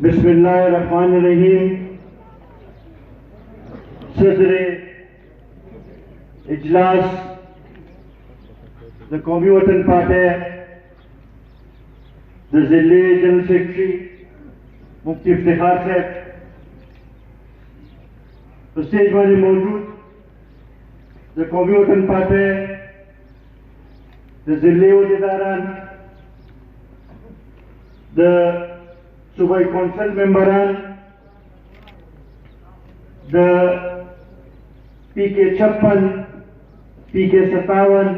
बिस्मिल्लाहिर्रहमानिर्रहीम। सदर इजलास द कौमी वतन पार्टी द जिले जनरल सेक्रेटरी मुफ्ती इफ्तिखार साहब स्टेज पर मौजूद द कौमी वतन पार्टी द जिले उहदेदारान द सूबाई कौंसिल मेंबरान द PK 56 PK 57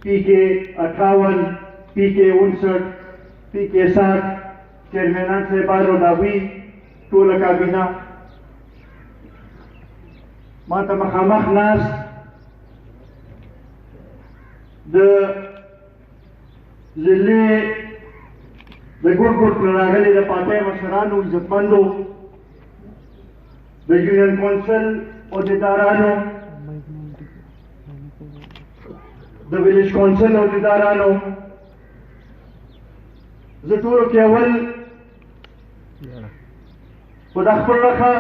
PK 58 PK 59 PK 60 चेयरमैनान साहबान और दावी टोला काबीना माता मखामख नास द जिले द गुट रागले द पार्टी मशरानो इज्जतमंदो द यूनियन कौंसिल अहदेदारानो द विलेज कौंसिल अहदेदारानो ज़टूरो के अवल खुदा खबर रखा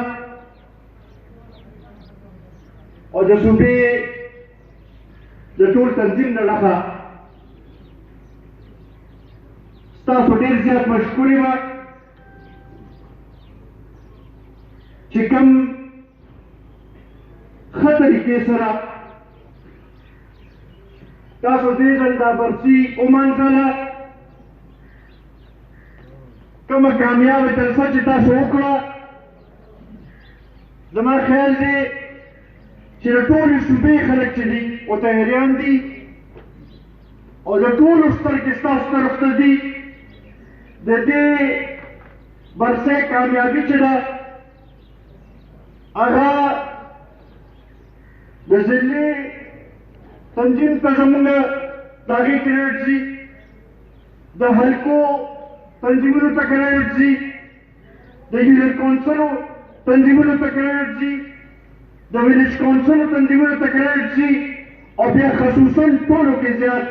और द सूबे ज़टूर तंजीम न रखा स्टाफ ढेर ज़्यादा मशकूरी बा चिकम तरीके सरा तासो देजन दा बरसी उमान कला कम कामयाब जलसा चिता सोकड़ा जमा ख्याल दे चिरटोल सूबे खलक चली और तहरियान दी और जटोल उस्तर किस्ता उस्तर उस्तर दी दे बरसे कामयाबी चला आगा द जिले तंजीम तजमुन दागी क्रेडिट जी द हल्को तंजीमुल क्रेडिट जी द यूनियन कौंसिल तंजीमुल क्रेडिट ji the village council Tanzeemul क्रेडिट जी और फिर खसूसन टोलों के ज़्यादा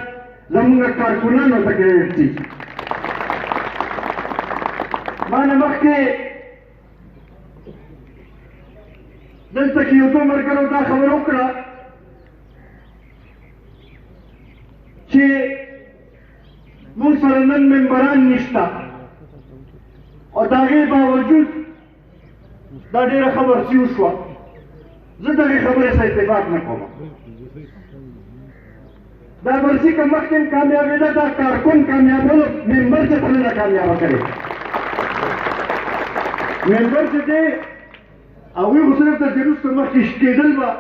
जमुना कारकुनान क्रेडिट जी माना मक्के दलता की उतो मरकरो दा खबर उकड़ा कि मुसलमान मेंबरान निश्ता और दागे बावजूद दा डेरा खबर सी उशवा ज़िंदगी खबर से इत्तेफाक न कोमा दा बरसी का मक्कन कामयाबी दा कारकुन कामयाब हो मेंबर से पहले कामयाब करे मेंबर से दे अवी उसने तो जरूर समझ किस्केदल बा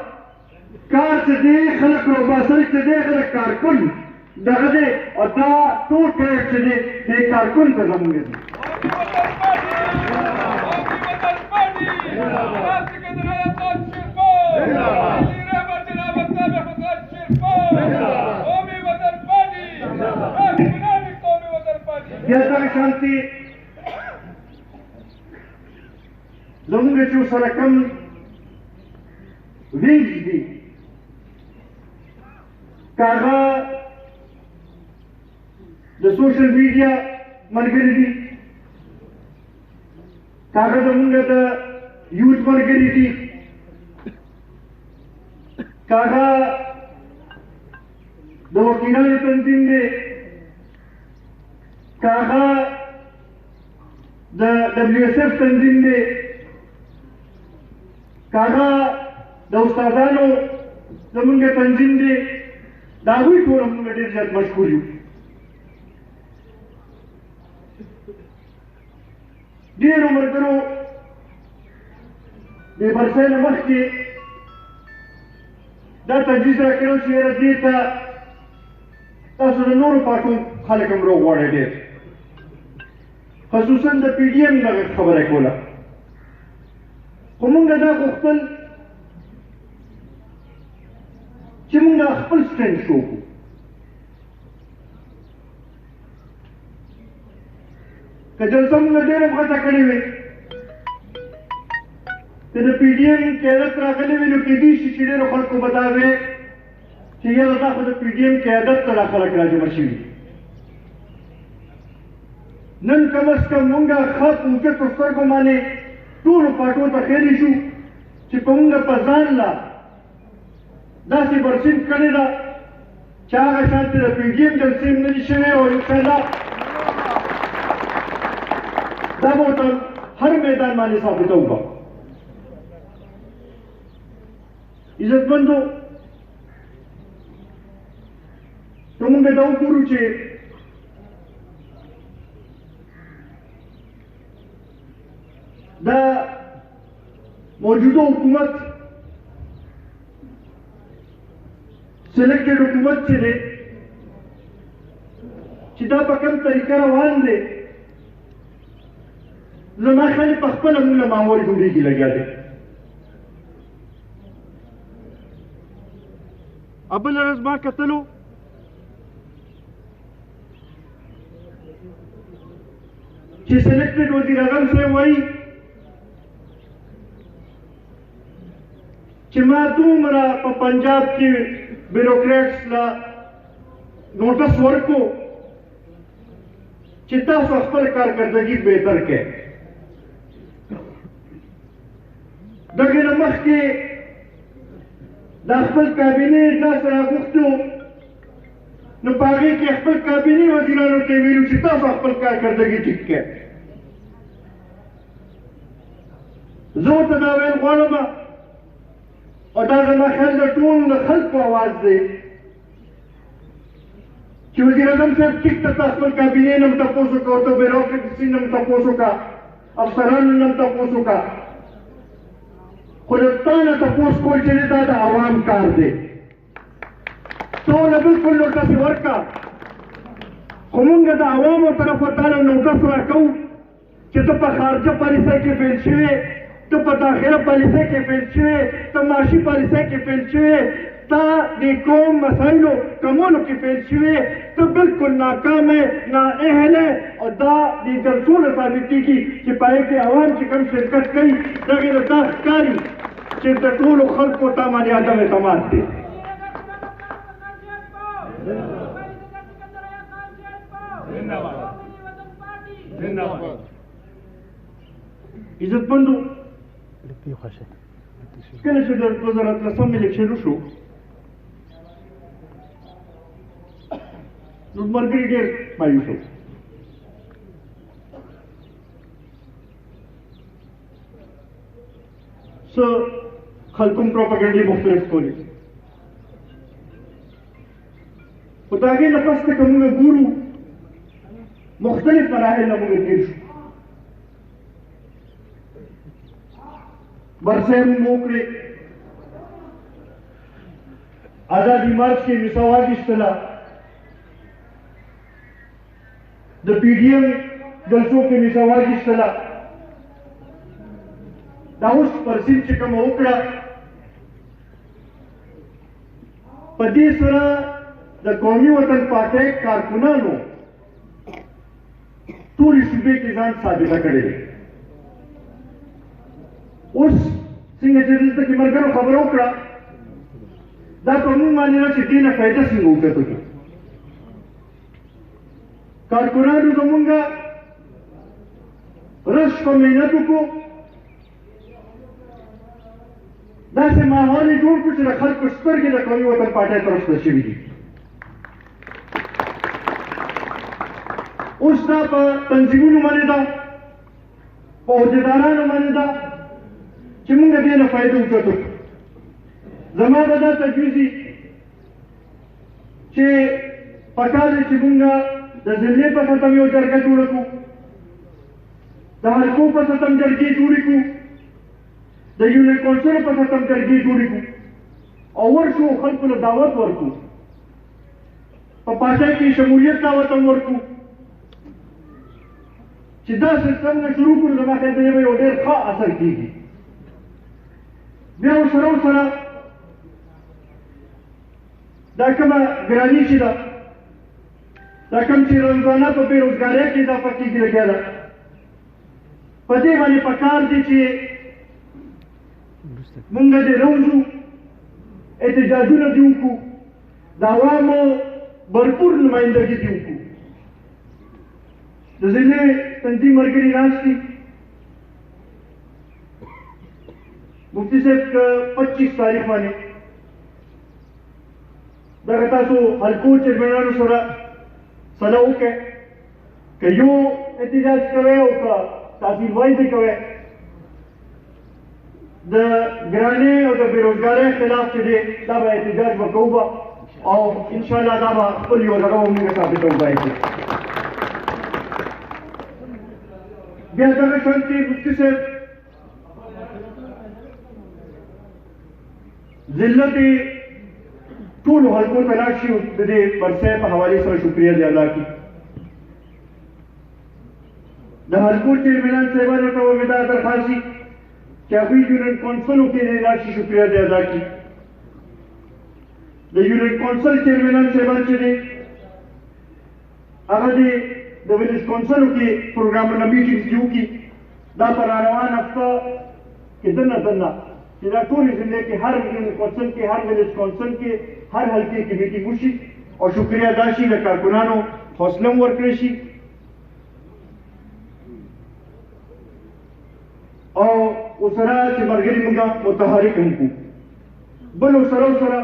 कार से दे खलक रो बासल से दे खलक कारकुन दगदे और दा तो ट्रेड से दे कारकुन का जमूंगे शांति जमुंगे जो सरकम विंग दी कागा द सोशल मीडिया मनगरी दी कागा जमुंगे द यूथ मनगरी दी कागा द वकीलान तंजीम दे कागा द WSF तंजीम दे कागा द उस्तादानो जमुंगे तंजीम दे दावी टोल हमने ढेर ज्यादा मशहूर हूँ ढेर उम्र करो बेबरसे नमक के दा तजीज रखो शेर देता तासो द नूर पाटू खालिक हमरो वाड़े ढेर खसूसन द PDM न खबर है कोला कुमुंगा दा गुख्तल चिमुंगा खपल स्ट्रेंथ शो को कजलसा मुंगा डेरे भाषा कड़ी हुई तेरे PDM केरत राखले में लोग किसी शिशिरे रोखल को बतावे چې یاره دا خو د پي ډي ایم قیادت ته دا خلک راجمع شوي نن کم از کم مونږ ښه په اوچتو سترګو باندې ټولو پاټو ته خیرې شو چې په مونږ په ځان لا داسې برسیم کړې ده چې هغه شانتې د پي ډي ایم جلسې هم نه دي شوې او انشاءالله دا به ورته هر میدان باندې ثابتوو به عزتمندو که مونږ دا وګورو چې دا موجوده حکومت سلیکټډ حکومت چې دی چې دا په کوم طریقه روان دی زما خیال په خپله مونږ له ماحول ډوډۍ کې لګیا دی بله ورځ ما کتلو چې سلیکټډ وزیر اعظم صاحب وایي چې ما دومره په پنجاب کې بیروکریټس له نوټس ورکو چې تاسو خپل کارکردګي بهتر کړئ دغه نه مخکې دا خپل کابینې دا سره غوښتو نو په هغې کې خپل کابینې وزیرانو ته ویلو چې تاسو خپل کارکردګي ټیک کړئ زه ورته دا ویل غواړم او دا زما خیال د ټولو د خلکو اواز دی چې وزیر اعظم صاحب ټیک ته تا خپل کابینې نه هم تپوس وکړه او ته بیروکراسي نه هم تپوس وکړه افسرانو نه هم تپوس وکړه خو د تا نه تپوس کول چې دی دا د عوام کار دی ته ونه بلکل نوټس یې ورکړه خو مونږ د عوامو طرفه تا نه نوټس راکوو چې ته په خارجه پالیسۍ کې فیل شوې ته په داخله پالیسۍ کې فیل شوې ته معاشي پالیسۍ کې فیل شوې تا د قوم مسایلو کمولو کې فیل شوې ته بلکل ناکام یې نااهل یې او دا د جلسو نه ثابتېږي چې په هغې کې عوام چې کوم شرکت کوي دغې نه دا ښکاري چې د ټولو خلکو ته باندې عدم اعتماد دی عزتمندو کله چې د 2013 الیکشن وشو نو ملګري ډېر مایوس وو څه خلکو هم پروپاګنډې مختلف کولې خو د هغې نه پس ته که موږ ګورو مختلف مراحل نه موږ تېر شو برسۍ مو وکړې آزادي مارچ کې میسه واخیستله د پي ډي ایم جلسو کې میسه واخیستله دا اوس پرسین چې کومه وکړه په دې سره د قومي وطن پارټۍ کارکنانو ټولې صوبې کې ځان ثابته کړی دی اوس څنګه چې دلته کې ملګرو خبره وکړه دا په موږ باندې نه چې دې نه فایده څنګه اوچته کړو کارکنانو زمونږ رش په محنت وکړو داسې ماحول یې جوړ کړو چې د خلکو سترګې د قومي وطن پارټۍ طرف ته شوي دي اوس دا په تنظیمونو باندې ده په عهدیدارانو باندې ده چې موږ دې نه فایده اوچتو زما به دا تجویز وي چې پکار دی چې موږ د ضلعې په سطح یو جرګه جوړه کړو د حلقو په سطح جرګې جوړې کړو د یونین کونسل په سطح جرګې جوړې کړو او ورشو خلکو له دعوت ورکړو په پارټۍ کې شمولیت دعوت هم ورکړو چې دا سیستم نه شروع کړو زما خیال دی به یو ډېر ښه اثر کېږي بیا ورسره دا کومه ګراني چې ده دا کوم چې روزانه په بېروزګارۍ کې اضافه کېږي لګیا ده په دې باندې پکار دی چې مونږ دې روزو احتجاجونه دې وکړو د عوامو भरपूर नुमाइंदगी दी उनको د ضلع تنظیم مرګري ناست دي مفتي صاحب 25 تاریخ باندې دغه تاسو حلقو چیرمنانو سره سلا وکړئ که یو احتجاج کوئ او که تحصیل وایز کوئ د ګرانۍ او د بېروزګارۍ خلاف چې دی دا به احتجاج به کوو به او انشاءالله دا به خپل یو دغه به موږ ثابتوو به بیا دغه شان کې مفتي صاحب ذلت ټولو حلقو ته لاړ شي د دې برسۍ په حوالې سره شکریه دې ادا کړي د حلقو چیرمنان صاحبانو ته به مې دا درخواست وي چې هغوی یونین کونسلو کې دې لاړ شي شکریه دې ادا کړي د یونین کونسل چیرمنان صاحبان چې دي هغه دې د ویلیج کونسلو کې پروګرامونه میټینګ دې وکړي دا په راروان هفته کې دننه چې دا ټولې ضلع کې هر یونین کونسل کې هر ویلیج کونسل کې هر حلقې کې میټینګ وشي او شکریه ادا شي د کارکونانو حوصله هم ورکړی شي او ورسره چې ملګري موږ متحرک هم کړو بل ورسره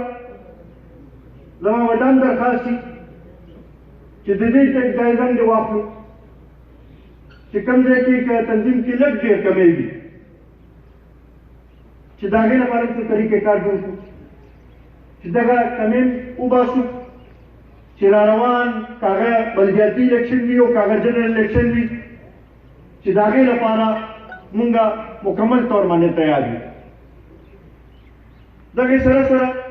زما ودان درخواست وي چې د دې جایزه هم دې واخلو چې کوم ځای کې که تنظیم کې لږ ډېر کمیږي چې د هغې لپاره څه طریقې کار جوړ کړو چې دغه کمۍ وباسو چې را روان که هغه بلدیاتي الیکشن وي او که هغه جنرل الیکشن وي چې د هغې لپاره مونږ مکمل طور باندې تیار یو دغې سره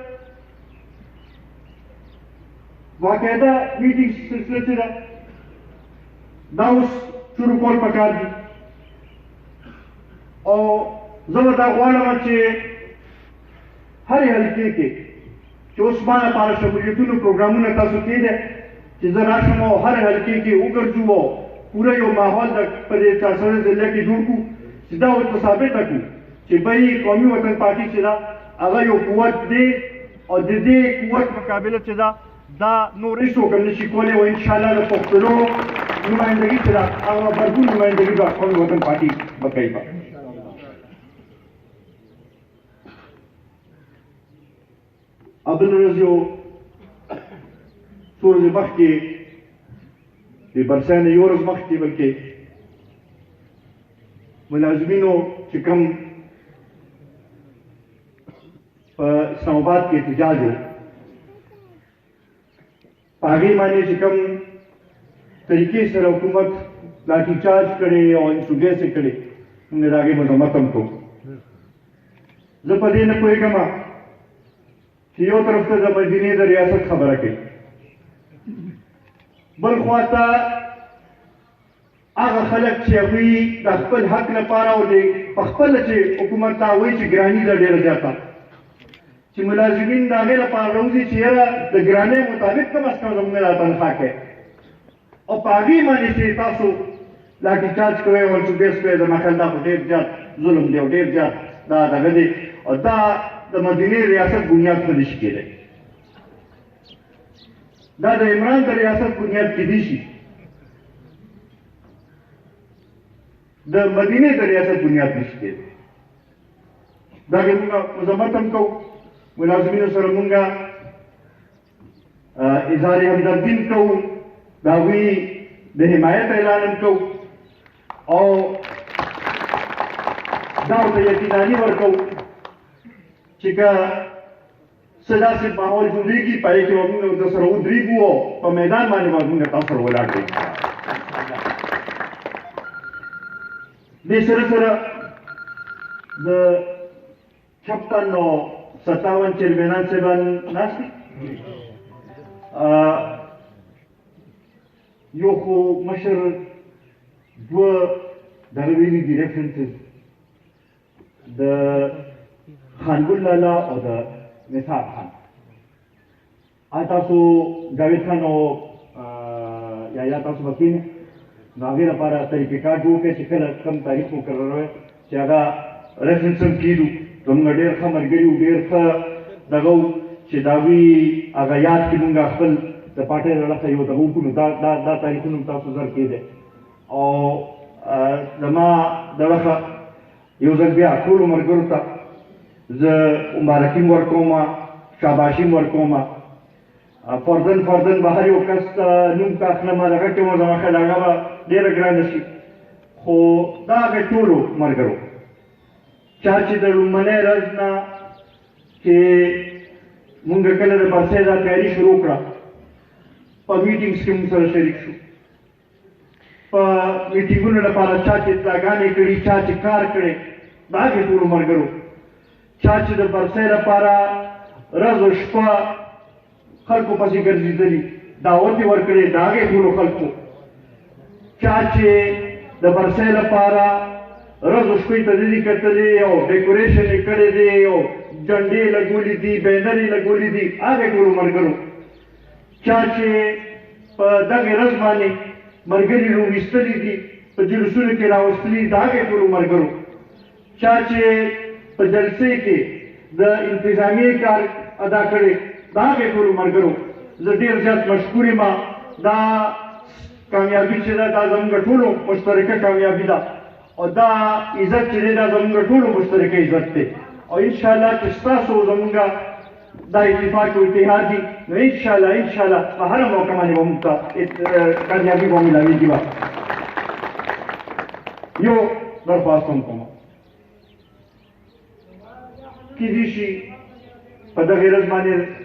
باقاعده میټینګ سلسله چې ده دا اوس شروع کول پکار دي او زه به دا غواړم چې هرې حلقې کې چې اوس ما لپاره شمولیتونو پروګرامونه تاسو کې دی چې زه راشم او هرې حلقې کې وګرځو او پوره یو ماحول د په دې 400 ضلع کې جوړ کړو چې دا ورته ثابته کړو چې بهی قومي وطن پارټي چې ده هغه یو قوت دی او د دې قوت مقابله چې ده دا نور هیڅوک هم نشي کولی او انشاءالله د پښتنو نمایندګي چې ده هغه بهرګون نمایندګي به قومي وطن پارټي به کوي به بل ورځ یو څو ورځې مخکې د برسۍ نه یو ورځ مخکې بلکې ملازمینو چې کوم په اسلام آباد کې احتجاج و په هغې باندې چې کوم طریقې سره حکومت لاټي چارج کړی او انسوګیس یې کړی موږ د هغې مذمت هم کوو زه په دې نه پوهېږم چې یو طرف ته د مدینې د ریاست خبره کوي بل خوا ته هغه خلک چې هغوی د خپل حق لپاره او د پخپله چې حکومت ته وایي چې ګراني ده ډېره زیاته چې ملازمین د هغې لپاره راوځي چې یاره د ګرانۍ مطابق کم از کم زموږ دا تنخوا کوي او په هغې باندې چې تاسو لاټي چارج کوئ او انسوګیس کوئ زما خیال دا خو ډېر زیات ظلم دی او ډېر زیات دا دغه دی او دا د مدینې ریاست بنیاد ته نشي کېدی دا د عمران د ریاست بنیاد کېدی شي د مدینې د ریاست بنیاد نشي کېدی دا کې موږ مذمت هم کوو ملازمینو سره موږ اظهار همدردي هم کوو د هغوی د حمایت اعلان هم کوو او دا ورته یقیناني ورکوو چې که څه داسې ماحول جوړېږي په هغې کې به موږ درسره ودرېږو او په میدان باندې به موږ تاسو سره ولاړ کړو دې سره د 56 او 57 چیرمنان صاحبان ناست دي یو خو مشر دوه دغه ویلي دي ریفرنسز د خانګل لالا او د نثار خان تاسو جاوید خان او یا تاسو وکیل نو هغې لپاره طریقې کار جوړ کړئ چې کله کوم تاریخ مقرروي چې هغه ریفرنس هم کېږو زموږ ډېر ښه ملګري وو ډېر ښه دغه وو چې دا وی هغه یاد کې مونږ خپل د پاټۍ لړخه یو دغه وکړو دا تاریخونه تاسو سره کېده او زما دغه یو ځل بیا ټولو ملګرو ته زه مبارکي ورکوم شاباشي ورکوم فردن به هر یو کس نوم ته اخلم دغه کې مو زما خیال هغه به ډېره ګرانه شي خو دا هغه ټولو ملګرو چا چې د لومړنۍ ورځ نه چې مونږ کله د برسۍ دا تیاري شروع کړه په میټینګس کې مونږ سره شریک شو په میټینګونو لپاره چا چې دعاګانې کړي چا چې کار کړی د هغې ټولو ملګرو چا چې د برسۍ لپاره ورځ او شپه خلکو پسې ګرځېدلي دعوت یې ورکړی د هغې ټولو خلکو چا چې د برسۍ لپاره ورځ او شپې ته دي کتلې او ډیکوریشن یې کړی دی او جنډې لګولي دي بینر یې لګولي دي هغې ټولو ملګرو چا چې په دغې ورځ باندې ملګري راویستلي دي په جلوسونو کې راوستلي د هغې ټولو ملګرو چا چې په جلسې کې د انتظامیې کار ادا کړی د هغې ټولو ملګرو زه ډېر زیات مشکور یم دا کامیابي چې ده دا زموږ ټولو مشترکه کامیابي ده او دا عزت چې دی دا زموږ ټولو مشترکه عزت دی او انشاءالله چې ستاسو زموږ دا اتفاق او اتحاد دي نو انشاءالله په هره موقع باندې به موږ ته کامیابي به میلاویږي به یو درخواست هم کوم کېدای شي په دغې ورځ باندې